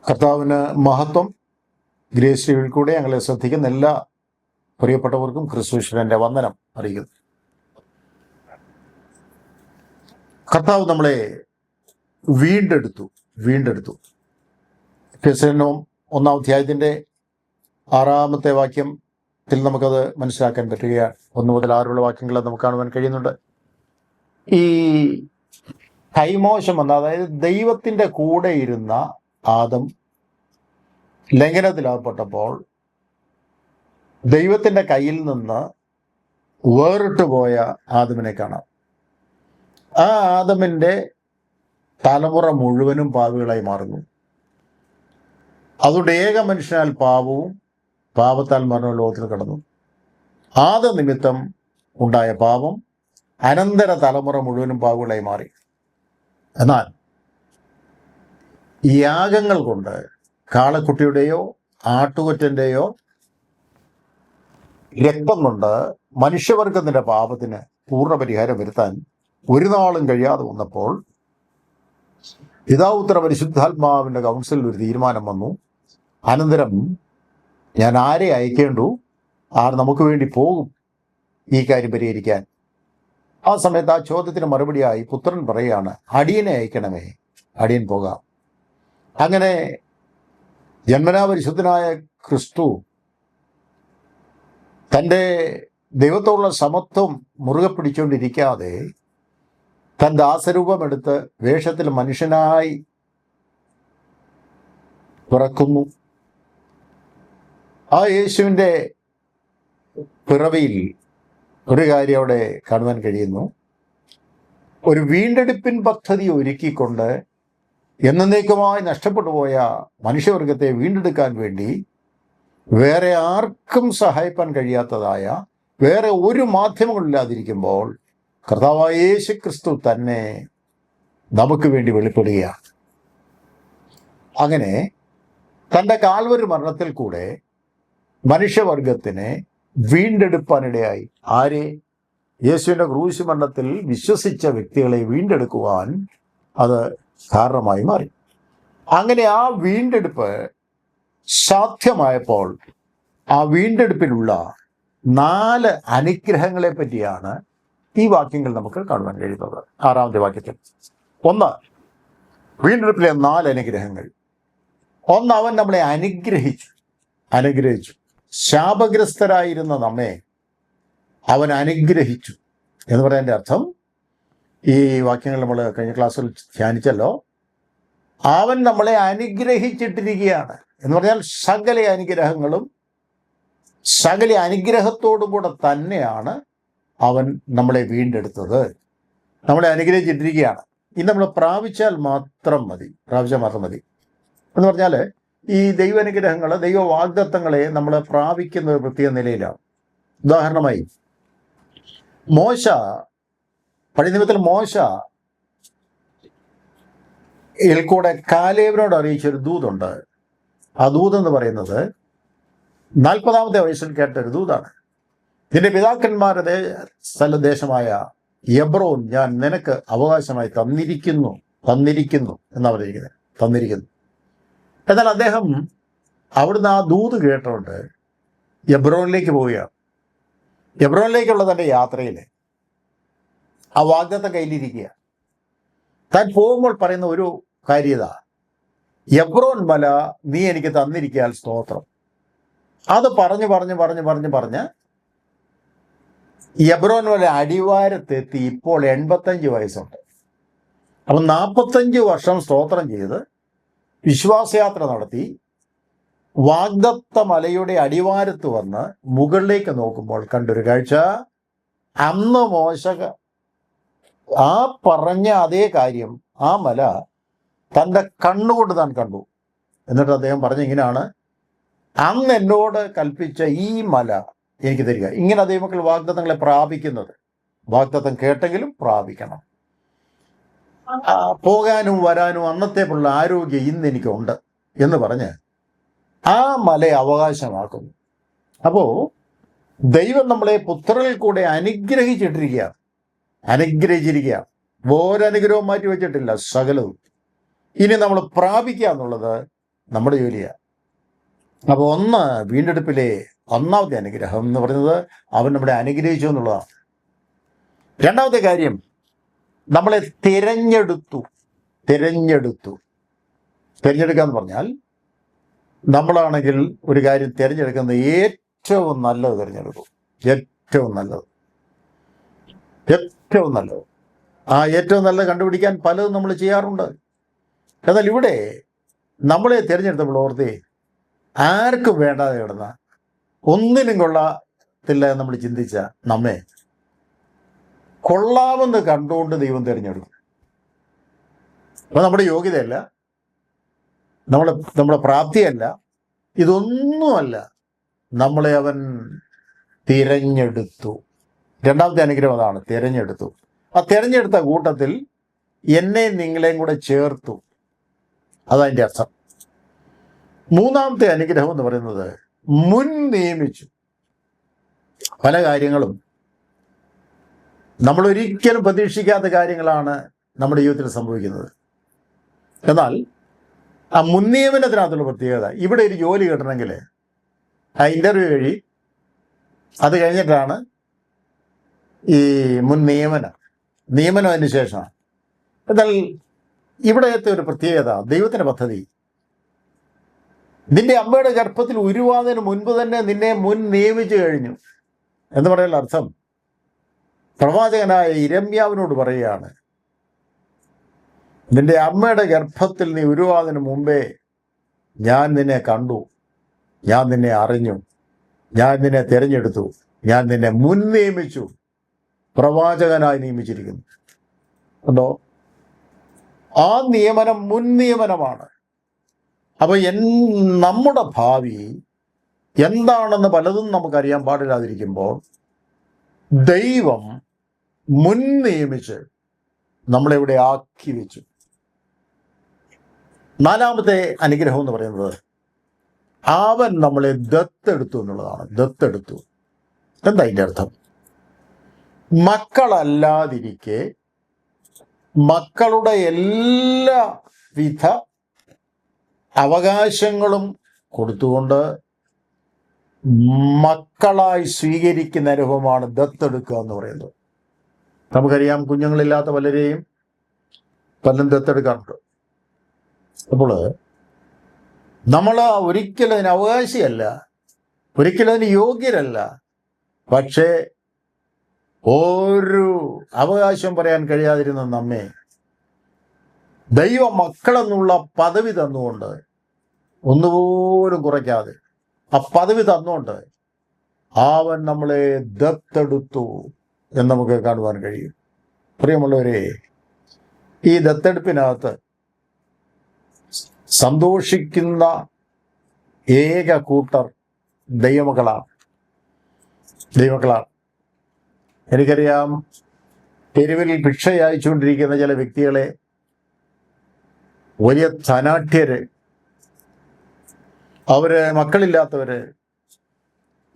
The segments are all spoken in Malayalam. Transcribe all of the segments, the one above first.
കർത്താവിന് മഹത്വം. ഗ്രേസ് ടിവിയിൽ കൂടെ ഞങ്ങളെ ശ്രദ്ധിക്കുന്ന എല്ലാ പ്രിയപ്പെട്ടവർക്കും ക്രിസ്തുവിന്റെ വന്ദനം അറിയിക്കുന്നു. കർത്താവ് നമ്മളെ വീണ്ടെടുത്തു. എഫെസ്യർ 1 അധ്യായത്തിന്റെ 6 വാക്യത്തിൽ നമുക്കത് മനസ്സിലാക്കാൻ പറ്റുകയാണ്. 1 മുതൽ 6 വാക്യങ്ങൾ നമുക്ക് കാണുവാൻ കഴിയുന്നുണ്ട്. ഈ കൈമോശം വന്ന, അതായത് ദൈവത്തിന്റെ കൂടെ ഇരുന്ന ആദം ലംഘനത്തിലാകപ്പെട്ടപ്പോൾ ദൈവത്തിന്റെ കയ്യിൽ നിന്ന് വേറിട്ട് പോയ ആദമിനെ കാണാം. ആ ആദമിന്റെ തലമുറ മുഴുവനും പാപികളായി മാറുന്നു. അതുകൊണ്ട് ഏക മനുഷ്യനാൽ പാപവും പാപത്താൽ മരണവും ലോകത്തിൽ കടന്നു. ആദ നിമിത്തം ഉണ്ടായ പാപം അനന്തര തലമുറ മുഴുവനും പാപികളായി മാറി. എന്നാൽ ഈ യാഗങ്ങൾ കൊണ്ട് കാളക്കുട്ടിയുടെയോ ആട്ടുകൊറ്റന്റെയോ രക്തം കൊണ്ട് മനുഷ്യവർഗത്തിന്റെ പാപത്തിന് പൂർണ്ണ പരിഹാരം വരുത്താൻ ഒരു നാളും കഴിയാതെ വന്നപ്പോൾ പിതാവുത്തര പരിശുദ്ധാത്മാവിന്റെ കൗൺസിലിൽ ഒരു തീരുമാനം വന്നു. അനന്തരം ഞാൻ ആരെ അയക്കേണ്ടു, ആർ നമുക്ക് വേണ്ടി പോകും ഈ കാര്യം പരിഹരിക്കാൻ? ആ സമയത്ത് ആ ചോദ്യത്തിന് മറുപടിയായി പുത്രൻ പറയുകയാണ്, അടിയനെ അയക്കണമേ, അടിയൻ പോകാം. അങ്ങനെ ജന്മനാ പരിശുദ്ധനായ ക്രിസ്തു തൻ്റെ ദൈവത്തോടുള്ള സമത്വം മുറുകെ പിടിച്ചുകൊണ്ടിരിക്കാതെ തൻ ദാസരൂപമെടുത്ത് വേഷത്തിൽ മനുഷ്യനായി പിറക്കുന്നു. ആ യേശുവിൻ്റെ പിറവിയിൽ ഒരു കാര്യം അവിടെ കാണുവാൻ കഴിയുന്നു. ഒരു വീണ്ടെടുപ്പിൻ പദ്ധതി ഒരുക്കിക്കൊണ്ട് എന്നേക്കുമായി നഷ്ടപ്പെട്ടു പോയ മനുഷ്യവർഗത്തെ വീണ്ടെടുക്കാൻ വേണ്ടി വേറെ ആർക്കും സഹായിക്കാൻ കഴിയാത്തതായ, വേറെ ഒരു മാധ്യമങ്ങളില്ലാതിരിക്കുമ്പോൾ കർത്താവായ യേശു ക്രിസ്തു തന്നെ നമുക്ക് വേണ്ടി വെളിപ്പെടുകയാണ്. അങ്ങനെ തൻ്റെ കാൽവരി മരണത്തിൽ കൂടെ മനുഷ്യവർഗത്തിനെ വീണ്ടെടുപ്പാനിടയായി. ആരെ? യേശുവിൻ്റെ ക്രൂശ് മരണത്തിൽ വിശ്വസിച്ച വ്യക്തികളെ വീണ്ടെടുക്കുവാൻ അത് കാരണമായി മാറി. അങ്ങനെ ആ വീണ്ടെടുപ്പ് സാധ്യമായപ്പോൾ ആ വീണ്ടെടുപ്പിലുള്ള 4 അനുഗ്രഹങ്ങളെ പറ്റിയാണ് ഈ വാക്യങ്ങൾ നമുക്ക് കാണുവാൻ കഴിയുന്നത്. 6 വാക്യത്തിൽ 1, വീണ്ടെടുപ്പിലെ 4 അനുഗ്രഹങ്ങൾ. 1, അവൻ നമ്മളെ അനുഗ്രഹിച്ചു. ശാപഗ്രസ്തരായിരുന്ന നമ്മെ അവൻ അനുഗ്രഹിച്ചു എന്ന് പറയുന്നതിൻ്റെ അർത്ഥം, ഈ വാക്യങ്ങൾ നമ്മൾ കഴിഞ്ഞ ക്ലാസ്സിൽ ധ്യാനിച്ചല്ലോ. അവൻ നമ്മളെ അനുഗ്രഹിച്ചിട്ടിരിക്കുകയാണ് എന്ന് പറഞ്ഞാൽ സകല അനുഗ്രഹങ്ങളും സകല അനുഗ്രഹത്തോടും കൂടെ തന്നെയാണ് അവൻ നമ്മളെ വീണ്ടെടുത്തത്, നമ്മളെ അനുഗ്രഹിച്ചിട്ടിരിക്കുകയാണ്. ഇനി നമ്മൾ പ്രാപിച്ചാൽ മാത്രം മതി എന്ന് പറഞ്ഞാൽ ഈ ദൈവാനുഗ്രഹങ്ങൾ, ദൈവ വാഗ്ദത്തങ്ങളെ നമ്മൾ പ്രാപിക്കുന്ന ഒരു പ്രത്യേക നിലയിലാണ്. ഉദാഹരണമായി പഴയ നിയമത്തിൽ മോശ കൂടെ കാലേബിനോട് അറിയിച്ചൊരു ദൂതുണ്ട്. ആ ദൂതെന്ന് പറയുന്നത് 40-ാമത്തെ വയസ്സിൽ കേട്ടൊരു ദൂതാണ്. നിന്റെ പിതാക്കന്മാരുടെ സ്ഥലദേശമായ എബ്രോൻ ഞാൻ നിനക്ക് അവകാശമായി തന്നിരിക്കുന്നു എന്നാണ് പറഞ്ഞിരിക്കുന്നത്. തന്നിരിക്കുന്നു. എന്നാൽ അദ്ദേഹം അവിടുന്ന് ആ ദൂത് കേട്ടുകൊണ്ട് എബ്രോനിലേക്ക് പോവുകയാണ്. എബ്രോനിലേക്കുള്ള തൻ്റെ യാത്രയിൽ ആ വാഗ്ദത്തം കയ്യിലിരിക്കുക. താൻ പോകുമ്പോൾ പറയുന്ന ഒരു കാര്യത, എബ്രോൻ മല നീ എനിക്ക് തന്നിരിക്കാൻ സ്തോത്രം. അത് പറഞ്ഞ് എബ്രോൻ മല അടിവാരത്തെത്തി. ഇപ്പോൾ 85 വയസ്സുണ്ട്. അപ്പം 45 വർഷം സ്തോത്രം ചെയ്ത് വിശ്വാസയാത്ര നടത്തി വാഗ്ദത്ത മലയുടെ അടിവാരത്ത് വന്ന് മുകളിലേക്ക് നോക്കുമ്പോൾ കണ്ടൊരു കാഴ്ച, അന്ന് മോശ ആ പറഞ്ഞ അതേ കാര്യം ആ മല തൻ്റെ കണ്ണുകൊണ്ട് താൻ കണ്ടു. എന്നിട്ട് അദ്ദേഹം പറഞ്ഞ ഇങ്ങനെയാണ്, അന്ന് എന്നോട് കൽപ്പിച്ച ഈ മല എനിക്ക് തരിക. ഇങ്ങനെ ദൈവമക്കൾ വാഗ്ദത്തങ്ങളെ പ്രാപിക്കുന്നത്. വാഗ്ദത്തം കേട്ടെങ്കിലും പ്രാപിക്കണം. പോകാനും വരാനും അന്നത്തെ പോലുള്ള ആരോഗ്യം ഇന്ന് എനിക്കുണ്ട് എന്ന് പറഞ്ഞ് ആ മലയെ അവകാശമാക്കുന്നു. അപ്പോൾ ദൈവം നമ്മളെ പുത്രനിൽ കൂടെ അനുഗ്രഹിച്ചിരിക്കുകയാണ്. ഓരനുഗ്രഹവും മാറ്റി വെച്ചിട്ടില്ല, സകലവും. ഇനി നമ്മൾ പ്രാപിക്കുക എന്നുള്ളത് നമ്മുടെ ജോലിയാണ്. അപ്പോൾ വീണ്ടെടുപ്പിലെ ഒന്നാമത്തെ അനുഗ്രഹം എന്ന് പറയുന്നത് അവൻ നമ്മളെ അനുഗ്രഹിച്ചു എന്നുള്ളതാണ്. രണ്ടാമത്തെ കാര്യം, നമ്മളെ തിരഞ്ഞെടുത്തു. തിരഞ്ഞെടുക്കുക എന്ന് പറഞ്ഞാൽ നമ്മളാണെങ്കിൽ ഒരു കാര്യം തിരഞ്ഞെടുക്കുന്നത് ഏറ്റവും നല്ലത് തിരഞ്ഞെടുക്കും. ഏറ്റവും നല്ലത്. ആ ഏറ്റവും നല്ലത് കണ്ടുപിടിക്കാൻ പലതും നമ്മൾ ചെയ്യാറുണ്ട്. എന്നാൽ ഇവിടെ നമ്മളെ തിരഞ്ഞെടുത്തപ്പോൾ ഓർത്തേ, ആർക്കും വേണ്ടാതെ കിടന്ന, ഒന്നിനും കൊള്ളത്തില്ല നമ്മൾ ചിന്തിച്ച നമ്മെ കൊള്ളാമെന്ന് കണ്ടുകൊണ്ട് ദൈവം തിരഞ്ഞെടുക്കും. അപ്പം നമ്മുടെ യോഗ്യതയല്ല, നമ്മുടെ പ്രാപ്തിയല്ല, ഇതൊന്നുമല്ല, നമ്മളെ അവൻ തിരഞ്ഞെടുത്തു. രണ്ടാമത്തെ അനുഗ്രഹം അതാണ്, തിരഞ്ഞെടുത്തു. ആ തിരഞ്ഞെടുത്ത കൂട്ടത്തിൽ എന്നെയും നിങ്ങളെയും കൂടെ ചേർത്തു. അതതിൻ്റെ അർത്ഥം. മൂന്നാമത്തെ അനുഗ്രഹം എന്ന് പറയുന്നത് മുൻ നിയമിച്ചു. പല കാര്യങ്ങളും നമ്മൾ ഒരിക്കലും പ്രതീക്ഷിക്കാത്ത കാര്യങ്ങളാണ് നമ്മുടെ ജീവിതത്തിൽ സംഭവിക്കുന്നത്. എന്നാൽ ആ മുൻ നിയമനത്തിനകത്തുള്ള പ്രത്യേകത, ഇവിടെ ഒരു ജോലി കിട്ടണമെങ്കിൽ ആ ഇൻ്റർവ്യൂ വഴി അത് കഴിഞ്ഞിട്ടാണ് ഈ മുൻ നിയമനം അതിന് ശേഷമാണ്. എന്നാൽ ഇവിടത്തെ ഒരു പ്രത്യേകത, ദൈവത്തിൻ്റെ പദ്ധതി, നിന്റെ അമ്മയുടെ ഗർഭത്തിൽ ഉരുവാതിന് മുൻപ് തന്നെ നിന്നെ മുൻ നിയമിച്ചു കഴിഞ്ഞു എന്ന് പറയാനുള്ള അർത്ഥം, പ്രവാചകനായ ഇരമ്യാവിനോട് പറയുകയാണ്, നിന്റെ അമ്മയുടെ ഗർഭത്തിൽ നീ ഉരുവാതിന് മുമ്പേ ഞാൻ നിന്നെ കണ്ടു, ഞാൻ നിന്നെ അറിഞ്ഞു, ഞാൻ നിന്നെ തിരഞ്ഞെടുത്തു, ഞാൻ നിന്നെ മുൻ നിയമിച്ചു, പ്രവാചകനായി നിയമിച്ചിരിക്കുന്നു. കണ്ടോ? ആ നിയമനം മുൻ നിയമനമാണ്. അപ്പോൾ നമ്മുടെ ഭാവി എന്താണെന്ന് പലതും നമുക്കറിയാൻ പാടില്ലാതിരിക്കുമ്പോൾ ദൈവം മുൻ നിയമിച്ച് നമ്മളെവിടെ ആക്കി വെച്ചു. നാലാമത്തെ അനുഗ്രഹം എന്ന് പറയുന്നത് അവൻ നമ്മളെ ദത്തെടുത്തു എന്നുള്ളതാണ്. ദത്തെടുത്തു എന്താ അതിൻ്റെ അർത്ഥം? മക്കളല്ലാതിരിക്കെ മക്കളുടെ എല്ലാവിധ അവകാശങ്ങളും കൊടുത്തുകൊണ്ട് മക്കളായി സ്വീകരിക്കുന്ന അനുഭവമാണ് ദത്തെടുക്കുക എന്ന് പറയുന്നത്. നമുക്കറിയാം, കുഞ്ഞുങ്ങളില്ലാത്ത പലരെയും ദത്തെടുക്കാറുണ്ട്. അപ്പോൾ നമ്മൾ ഒരിക്കലും അതിന് അവകാശിയല്ല, ഒരിക്കലും അതിന് യോഗ്യരല്ല. പക്ഷേ ഒരു അവകാശം പറയാൻ കഴിയാതിരുന്ന നമ്മെ ദൈവ മക്കളെന്നുള്ള പദവി തന്നുകൊണ്ട്, ഒന്നുപോലും കുറയ്ക്കാതെ ആ പദവി തന്നുകൊണ്ട് അവൻ നമ്മളെ ദത്തെടുത്തു എന്ന് നമുക്ക് കാണുവാൻ കഴിയും. പ്രിയമുള്ളവരെ, ഈ ദത്തെടുപ്പിനകത്ത് സന്തോഷിക്കുന്ന ഏക കൂട്ടർ ദൈവമക്കളാണ്. എനിക്കറിയാം, തെരുവിൽ ഭിക്ഷ അയച്ചുകൊണ്ടിരിക്കുന്ന ചില വ്യക്തികളെ, വലിയ ധനാഢ്യര്, മക്കളില്ലാത്തവര്,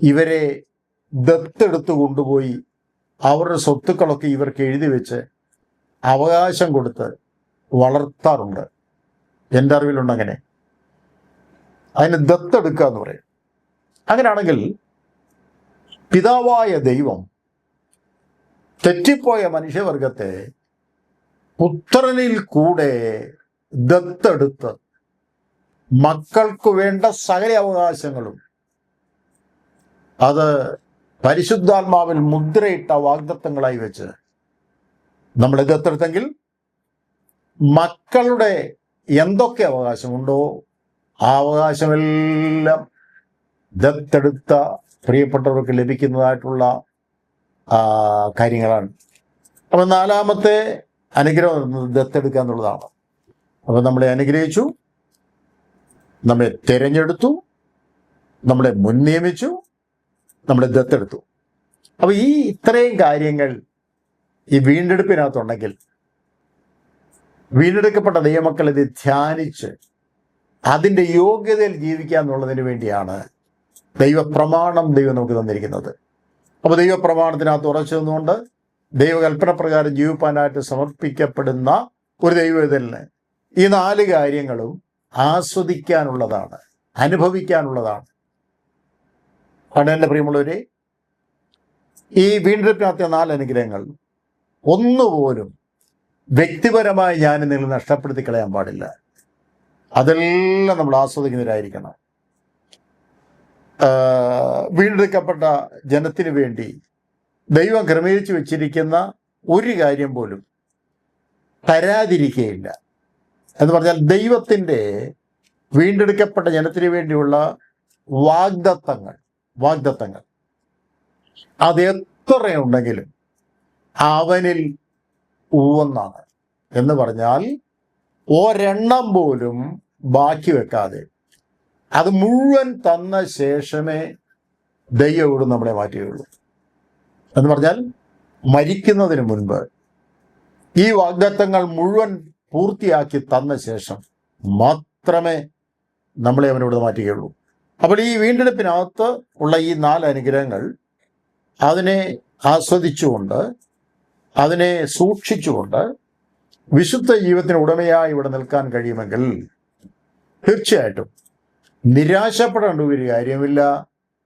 ഇവരെ ദത്തെടുത്തു കൊണ്ടുപോയി അവരുടെ സ്വത്തുക്കളൊക്കെ ഇവർക്ക് എഴുതി വെച്ച് അവകാശം കൊടുത്ത് വളർത്താറുണ്ട്. എൻ്റെ അറിവിലുണ്ട് അങ്ങനെ. അതിന് ദത്തെടുക്കുക എന്ന് പറയും. അങ്ങനെയാണെങ്കിൽ പിതാവായ ദൈവം തെറ്റിപ്പോയ മനുഷ്യവർഗത്തെ പുത്രനിൽ കൂടെ ദത്തെടുത്ത് മക്കൾക്ക് വേണ്ട സകല അവകാശങ്ങളും അത് പരിശുദ്ധാത്മാവിൽ മുദ്രയിട്ട വാഗ്ദത്തങ്ങളായി വെച്ച് നമ്മളെ ദത്തെടുത്തെങ്കിൽ മക്കളുടെ എന്തൊക്കെ അവകാശമുണ്ടോ ആ അവകാശമെല്ലാം ദത്തെടുത്ത പ്രിയപ്പെട്ടവർക്ക് ലഭിക്കുന്നതായിട്ടുള്ള കാര്യങ്ങളാണ്. അപ്പം നാലാമത്തെ അനുഗ്രഹം ദത്തെടുക്കുക എന്നുള്ളതാണ്. അപ്പം നമ്മളെ അനുഗ്രഹിച്ചു, നമ്മളെ തിരഞ്ഞെടുത്തു, നമ്മളെ മുൻ നിയമിച്ചു, നമ്മളെ ദത്തെടുത്തു. അപ്പോൾ ഈ ഇത്രയും കാര്യങ്ങൾ ഈ വീണ്ടെടുപ്പിനകത്തുണ്ടെങ്കിൽ വീണ്ടെടുക്കപ്പെട്ട ദൈവമക്കൾ ഇത് ധ്യാനിച്ച് അതിൻ്റെ യോഗ്യതയിൽ ജീവിക്കുക എന്നുള്ളതിന് വേണ്ടിയാണ് ദൈവപ്രമാണം ദൈവം നമുക്ക് തന്നിരിക്കുന്നത്. അപ്പോൾ ദൈവപ്രമാണത്തിനകത്ത് ഉറച്ചു നിന്നുകൊണ്ട് ദൈവകൽപ്പന പ്രകാരം ജീവിപ്പാനായിട്ട് സമർപ്പിക്കപ്പെടുന്ന ഒരു ദൈവവേദലിന് ഈ 4 കാര്യങ്ങളും ആസ്വദിക്കാനുള്ളതാണ്, അനുഭവിക്കാനുള്ളതാണ്. കാരണം എൻ്റെ പ്രിയമുള്ളവരെ, ഈ വീണ്ടെടുപ്പിനകത്തെ 4 അനുഗ്രഹങ്ങൾ ഒന്നുപോലും വ്യക്തിപരമായി ഞാൻ നിങ്ങൾ നഷ്ടപ്പെടുത്തി കളയാൻ പാടില്ല. അതെല്ലാം നമ്മൾ ആസ്വദിക്കുന്നവരായിരിക്കണം. വീണ്ടെടുക്കപ്പെട്ട ജനത്തിന് വേണ്ടി ദൈവം ക്രമീകരിച്ചു വെച്ചിരിക്കുന്ന ഒരു കാര്യം പോലും തരാതിരിക്കുകയില്ല. എന്ന് പറഞ്ഞാൽ ദൈവത്തിൻ്റെ വീണ്ടെടുക്കപ്പെട്ട ജനത്തിന് വേണ്ടിയുള്ള വാഗ്ദത്തങ്ങൾ അത് എത്രയുണ്ടെങ്കിലും അവനിൽ ഊവെന്നാണ്. എന്ന് പറഞ്ഞാൽ ഒരെണ്ണം പോലും ബാക്കി വെക്കാതെ അത് മുഴുവൻ തന്ന ശേഷമേ ദൈവം നമ്മളെ മാറ്റുകയുള്ളൂ. എന്ന് പറഞ്ഞാൽ മരിക്കുന്നതിന് മുൻപ് ഈ വാഗ്ദത്തങ്ങൾ മുഴുവൻ പൂർത്തിയാക്കി തന്ന ശേഷം മാത്രമേ നമ്മളെ അവനോട് മാറ്റുകയുള്ളൂ. അപ്പോൾ ഈ വീണ്ടെടുപ്പിനകത്ത് ഉള്ള ഈ 4 അനുഗ്രഹങ്ങൾ അതിനെ ആസ്വദിച്ചുകൊണ്ട്, അതിനെ സൂക്ഷിച്ചുകൊണ്ട് വിശുദ്ധ ജീവിതത്തിന് ഉടമയായി ഇവിടെ നിൽക്കാൻ കഴിയുമെങ്കിൽ തീർച്ചയായിട്ടും നിരാശപ്പെടേണ്ട ഒരു കാര്യമില്ല.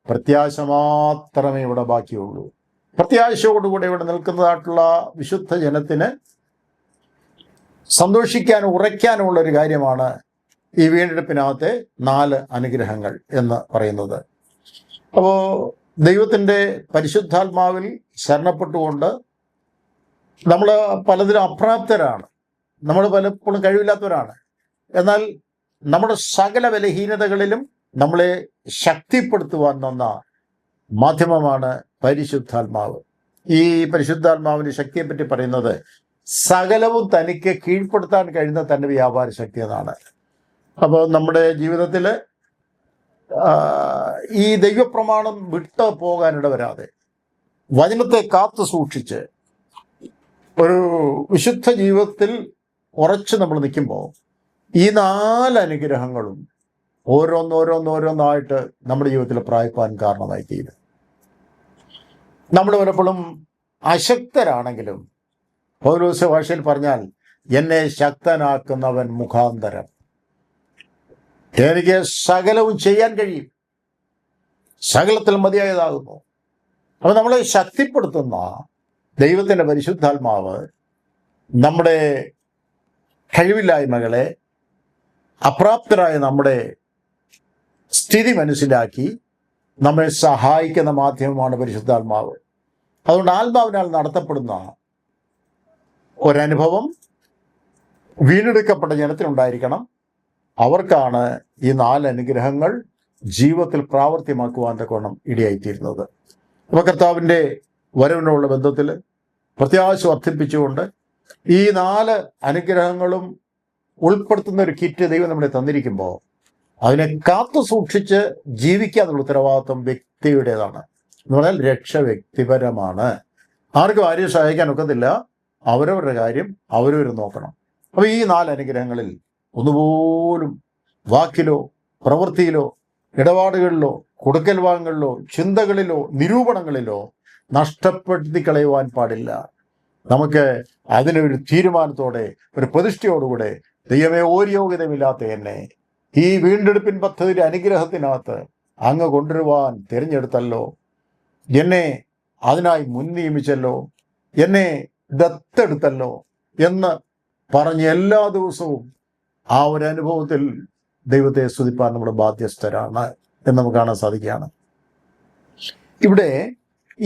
പ്രത്യാശ മാത്രമേ ഇവിടെ ബാക്കിയുള്ളൂ. പ്രത്യാശയോടുകൂടെ ഇവിടെ നിൽക്കുന്നതായിട്ടുള്ള വിശുദ്ധ ജനത്തിന് സന്തോഷിക്കാനും ഉറയ്ക്കാനുമുള്ള ഒരു കാര്യമാണ് ഈ വീണ്ടെടുപ്പിനകത്തെ 4 അനുഗ്രഹങ്ങൾ എന്ന് പറയുന്നത്. അപ്പോൾ ദൈവത്തിൻ്റെ പരിശുദ്ധാത്മാവിൽ ശരണപ്പെട്ടുകൊണ്ട് നമ്മൾ പലതിലും അപ്രാപ്തരാണ്, നമ്മൾ പലപ്പോഴും കഴിവില്ലാത്തവരാണ്. എന്നാൽ നമ്മുടെ സകല ബലഹീനതകളിലും നമ്മളെ ശക്തിപ്പെടുത്തുവാൻ തന്ന മാധ്യമമാണ് പരിശുദ്ധാത്മാവ്. ഈ പരിശുദ്ധാത്മാവിൻ്റെ ശക്തിയെപ്പറ്റി പറയുന്നത് സകലവും തനിക്ക് കീഴ്പ്പെടുത്താൻ കഴിയുന്ന തൻ്റെ വ്യാപാര ശക്തി എന്നാണ്. അപ്പോൾ നമ്മുടെ ജീവിതത്തിൽ ഈ ദൈവപ്രമാണം വിട്ടു പോകാനിട വരാതെ വചനത്തെ കാത്തു സൂക്ഷിച്ച് ഒരു വിശുദ്ധ ജീവിതത്തിൽ ഉറച്ചു നമ്മൾ നിൽക്കുമ്പോൾ ഈ 4 അനുഗ്രഹങ്ങളും ഓരോന്നോരോന്നായിട്ട് നമ്മുടെ ജീവിതത്തിൽ പ്രാപിപ്പാൻ കാരണമായി തീരും. നമ്മൾ പലപ്പോഴും അശക്തരാണെങ്കിലും പൗലോസ്യ ഭാഷയിൽ പറഞ്ഞാൽ എന്നെ ശക്തനാക്കുന്നവൻ മുഖാന്തരം എനിക്ക് സകലവും ചെയ്യാൻ കഴിയും, സകലത്തിൽ മതിയായതാകുന്നു. അപ്പോൾ നമ്മളെ ശക്തിപ്പെടുത്തുന്ന ദൈവത്തിൻ്റെ പരിശുദ്ധാത്മാവ് നമ്മുടെ കഴിവില്ലായ്മകളെ, അപ്രാപ്തരായ നമ്മുടെ സ്ഥിതി മനസ്സിലാക്കി നമ്മെ സഹായിക്കുന്ന മാധ്യമമാണ് പരിശുദ്ധാത്മാവ്. അതുകൊണ്ട് ആത്മാവിനാൽ നടത്തപ്പെടുന്ന ഒരനുഭവം വീണ്ടെടുക്കപ്പെട്ട ജനത്തിനുണ്ടായിരിക്കണം. അവർക്കാണ് ഈ 4 അനുഗ്രഹങ്ങൾ ജീവിതത്തിൽ പ്രാവർത്തിയമാക്കുവാൻ തക്കവണ്ണം ഇടയായിത്തീരുന്നത്. അപ്പോൾ കർത്താവിൻ്റെ വരവിനുള്ള ബന്ധത്തിൽ പ്രത്യാശ വർദ്ധിപ്പിച്ചുകൊണ്ട് ഈ 4 അനുഗ്രഹങ്ങളും ഉൾപ്പെടുത്തുന്ന ഒരു കിറ്റ് ദൈവം നമ്മളെ തന്നിരിക്കുമ്പോൾ അതിനെ കാത്തു സൂക്ഷിച്ച് ജീവിക്കാനുള്ള ഉത്തരവാദിത്വം വ്യക്തിയുടേതാണ്. എന്ന് പറഞ്ഞാൽ രക്ഷ വ്യക്തിപരമാണ്. ആർക്കും ആരെയും സഹായിക്കാൻ ഒക്കത്തില്ല. അവരവരുടെ കാര്യം അവരവർ നോക്കണം. അപ്പോൾ ഈ 4 അനുഗ്രഹങ്ങളിൽ ഒന്നുപോലും വാക്കിലോ പ്രവൃത്തിയിലോ ഇടപാടുകളിലോ കൊടുക്കൽ വാങ്ങലിലോ ചിന്തകളിലോ നിരൂപണങ്ങളിലോ നഷ്ടപ്പെടുത്തി കളയുവാൻ പാടില്ല. നമുക്ക് അതിനൊരു തീരുമാനത്തോടെ, ഒരു പ്രതിഷ്ഠയോടുകൂടെ ദൈവമേ, ഒരു യോഗ്യതയുമില്ലാത്ത എന്നെ ഈ വീണ്ടെടുപ്പിൻ പദ്ധതിയുടെ അനുഗ്രഹത്തിനകത്ത് അങ്ങ് കൊണ്ടുവരുവാൻ തിരഞ്ഞെടുത്തല്ലോ, എന്നെ അതിനായി മുൻ നിയമിച്ചല്ലോ, എന്നെ ദത്തെടുത്തല്ലോ എന്ന് പറഞ്ഞ് എല്ലാ ദിവസവും ആ ഒരു അനുഭവത്തിൽ ദൈവത്തെ സ്തുതിപ്പാൻ നമ്മുടെ ബാധ്യസ്ഥരാണ് എന്ന് നമുക്ക് കാണാൻ സാധിക്കുകയാണ്. ഇവിടെ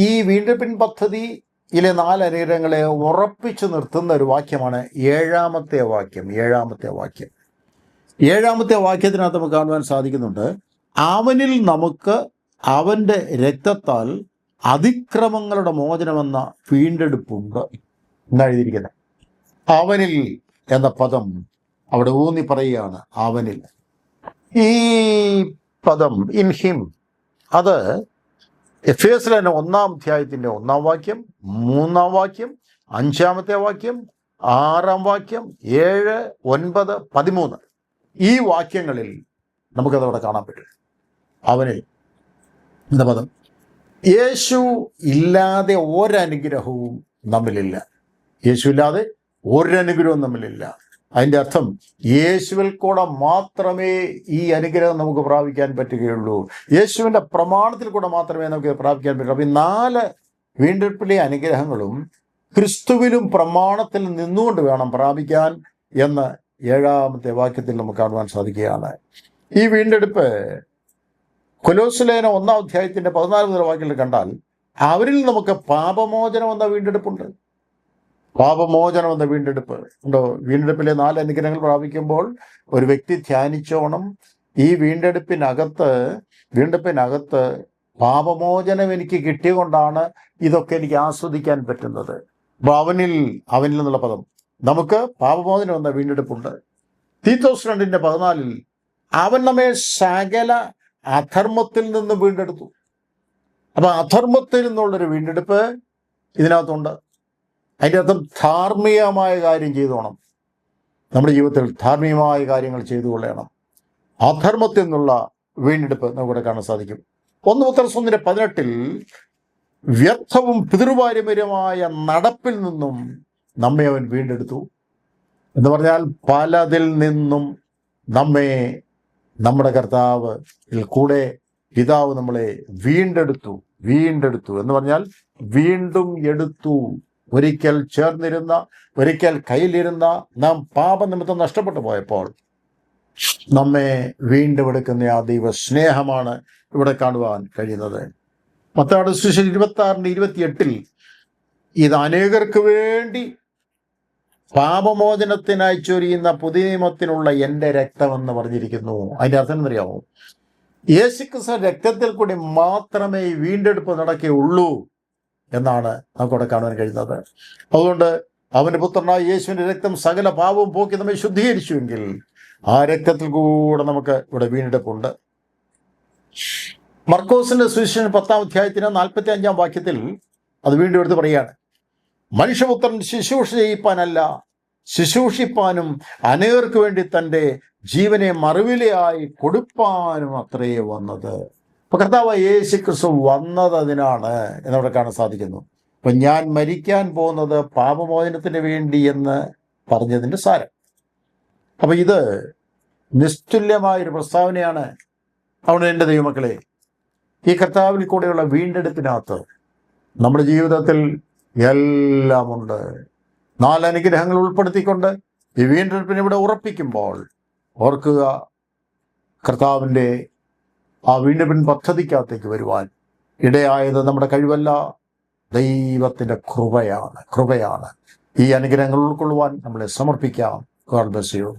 ഈ വീണ്ടെടുപ്പിൻ പദ്ധതിയിലെ 4 അനുഗ്രഹങ്ങളെ ഉറപ്പിച്ചു നിർത്തുന്ന ഒരു വാക്യമാണ് 7-ാമത്തെ വാക്യം. 7-ാമത്തെ വാക്യത്തിനകത്ത് നമുക്ക് കാണുവാൻ സാധിക്കുന്നുണ്ട്, അവനിൽ നമുക്ക് അവൻ്റെ രക്തത്താൽ അതിക്രമങ്ങളുടെ മോചനമെന്ന വീണ്ടെടുപ്പുണ്ട് എന്നെഴുതിയിരിക്കുന്നത്. അവനിൽ എന്ന പദം അവിടെ ഊന്നി പറയുകയാണ്. അവനിൽ, ഈ പദം ഇൻ ഹിം, അത് എഫേസ്യരുടെ 1-ാം അധ്യായത്തിൻ്റെ 1-ാം വാക്യം, 3-ാം വാക്യം, 5-ാമത്തെ വാക്യം, 6-ാം വാക്യം, 7, 9, 13 ഈ വാക്യങ്ങളിൽ നമുക്കതവിടെ കാണാൻ പറ്റും. അവനിൽ എന്ന പദം. യേശു ഇല്ലാതെ ഒരനുഗ്രഹവും നമ്മളില്ല. യേശു ഇല്ലാതെ ഒരനുഗ്രഹവും നമ്മളില്ല. അതിൻ്റെ അർത്ഥം യേശുവിൽ കൂടെ മാത്രമേ ഈ അനുഗ്രഹം നമുക്ക് പ്രാപിക്കാൻ പറ്റുകയുള്ളൂ. യേശുവിൻ്റെ പ്രമാണത്തിൽ കൂടെ മാത്രമേ നമുക്ക് പ്രാപിക്കാൻ പറ്റൂ. അപ്പം ഈ 4 വീണ്ടെടുപ്പിലെ അനുഗ്രഹങ്ങളും ക്രിസ്തുവിലും പ്രമാണത്തിൽ നിന്നുകൊണ്ട് വേണം പ്രാപിക്കാൻ എന്ന് 7-ാമത്തെ വാക്യത്തിൽ നമുക്ക് കാണുവാൻ സാധിക്കുകയാണ്. ഈ വീണ്ടെടുപ്പ് കൊലോസ്യലേഖനം 1-ാം അധ്യായത്തിൻ്റെ 14 മുതൽ വാക്യത്തിൽ കണ്ടാൽ അവരിൽ നമുക്ക് പാപമോചനം എന്ന വീണ്ടെടുപ്പുണ്ട്. പാപമോചനം എന്ന വീണ്ടെടുപ്പ് ഉണ്ടോ? വീണ്ടെടുപ്പിലെ 4 അനുഗ്രഹങ്ങൾ പ്രാപിക്കുമ്പോൾ ഒരു വ്യക്തി ധ്യാനിച്ചോണം, ഈ വീണ്ടെടുപ്പിനകത്ത് പാപമോചനം എനിക്ക് കിട്ടിയതുകൊണ്ടാണ് ഇതൊക്കെ എനിക്ക് ആസ്വദിക്കാൻ പറ്റുന്നത്. അപ്പൊ അവനിൽ എന്നുള്ള പദം, നമുക്ക് പാപമോചനം എന്ന വീണ്ടെടുപ്പുണ്ട്. തീത്തോസ് 2:14 അവൻ നമ്മെ സകല അധർമ്മത്തിൽ നിന്ന് വീണ്ടെടുത്തു. അപ്പൊ അധർമ്മത്തിൽ നിന്നുള്ളൊരു വീണ്ടെടുപ്പ് ഇതിനകത്തുണ്ട്. അതിൻ്റെ അർത്ഥം ധാർമ്മികമായ കാര്യം ചെയ്തോണം. നമ്മുടെ ജീവിതത്തിൽ ധാർമ്മികമായ കാര്യങ്ങൾ ചെയ്തു കൊള്ളണം. അധർമ്മത്തിൽ നിന്നുള്ള വീണ്ടെടുപ്പ് നമുക്കിവിടെ കാണാൻ സാധിക്കും. 1 പത്രോസ് 1:18 വ്യർത്ഥവും പിതൃപാരമ്പര്യമായ നടപ്പിൽ നിന്നും നമ്മെ അവൻ വീണ്ടെടുത്തു എന്ന് പറഞ്ഞാൽ പലതിൽ നിന്നും നമ്മെ നമ്മുടെ കർത്താവ് കൂടെ പിതാവ് നമ്മളെ വീണ്ടെടുത്തു എന്ന് പറഞ്ഞാൽ വീണ്ടും എടുത്തു. ഒരിക്കൽ ചേർന്നിരുന്ന, ഒരിക്കൽ കയ്യിലിരുന്ന നാം പാപനിമിത്തം നഷ്ടപ്പെട്ടു പോയപ്പോൾ നമ്മെ വീണ്ടും എടുക്കുന്ന ആ ദൈവ സ്നേഹമാണ് ഇവിടെ കാണുവാൻ കഴിയുന്നത്. മത്തായിയുടെ സുവിശേഷം 26:28 ഇത് അനേകർക്ക് വേണ്ടി പാപമോചനത്തിനായി ചൊരിയുന്ന പുതിയ നിയമത്തിനുള്ള എൻ്റെ രക്തമെന്ന് പറഞ്ഞിരിക്കുന്നു. അതിൻ്റെ അർത്ഥം എന്നറിയാമോ? യേശുക്രിസ്തു രക്തത്തിൽ കൂടി മാത്രമേ ഈ വീണ്ടെടുപ്പ് നടക്കുകയുള്ളൂ എന്നാണ് നമുക്കവിടെ കാണുവാൻ കഴിയുന്നത്. അതുകൊണ്ട് അവൻ്റെ പുത്രനായ യേശുവിൻ്റെ രക്തം സകല പാപവും പോക്കി നമ്മെ ശുദ്ധീകരിച്ചുവെങ്കിൽ ആ രക്തത്തിൽ കൂടെ നമുക്ക് ഇവിടെ വീണ്ടെടുപ്പുണ്ട്. മർക്കോസിന്റെ സുവിശേഷം 10-ാം അധ്യായത്തിന് 45-ാം വാക്യത്തിൽ അത് വീണ്ടും എടുത്ത് പറയുകയാണ്, മനുഷ്യപുത്രൻ ശുശ്രൂഷ ചെയ്യിപ്പാനല്ല, ശുശ്രൂഷിപ്പാനും അനേകർക്ക് വേണ്ടി തൻ്റെ ജീവനെ മറുവിലയായി കൊടുപ്പാനും അത്രേ വന്നത്. അപ്പൊ കർത്താവ് യേശു ക്രിസ്തു വന്നത് അതിനാണ് എന്നവിടെ കാണാൻ സാധിക്കുന്നു. അപ്പൊ ഞാൻ മരിക്കാൻ പോകുന്നത് പാപമോചനത്തിന് വേണ്ടി എന്ന് പറഞ്ഞതിൻ്റെ സാരം. അപ്പൊ ഇത് നിസ്തുല്യമായൊരു പ്രസ്താവനയാണ്. അവിടെ എൻ്റെ ദൈവമക്കളെ, ഈ കർത്താവിൽ കൂടെയുള്ള വീണ്ടെടുപ്പിനകത്ത് നമ്മുടെ ജീവിതത്തിൽ എല്ലാമുണ്ട്. 4 അനുഗ്രഹങ്ങൾ ഉൾപ്പെടുത്തിക്കൊണ്ട് ഈ വീണ്ടെടുപ്പിനെ ഇവിടെ ഉറപ്പിക്കുമ്പോൾ ഓർക്കുക, കർത്താവിൻ്റെ ആ വീണ്ടെടുപ്പിൻ പദ്ധതിക്കകത്തേക്ക് വരുവാൻ ഇടയായത് നമ്മുടെ കഴിവല്ല, ദൈവത്തിൻ്റെ കൃപയാണ്. ഈ അനുഗ്രഹങ്ങൾ ഉൾക്കൊള്ളുവാൻ നമ്മളെ സമർപ്പിക്കാം. God bless you.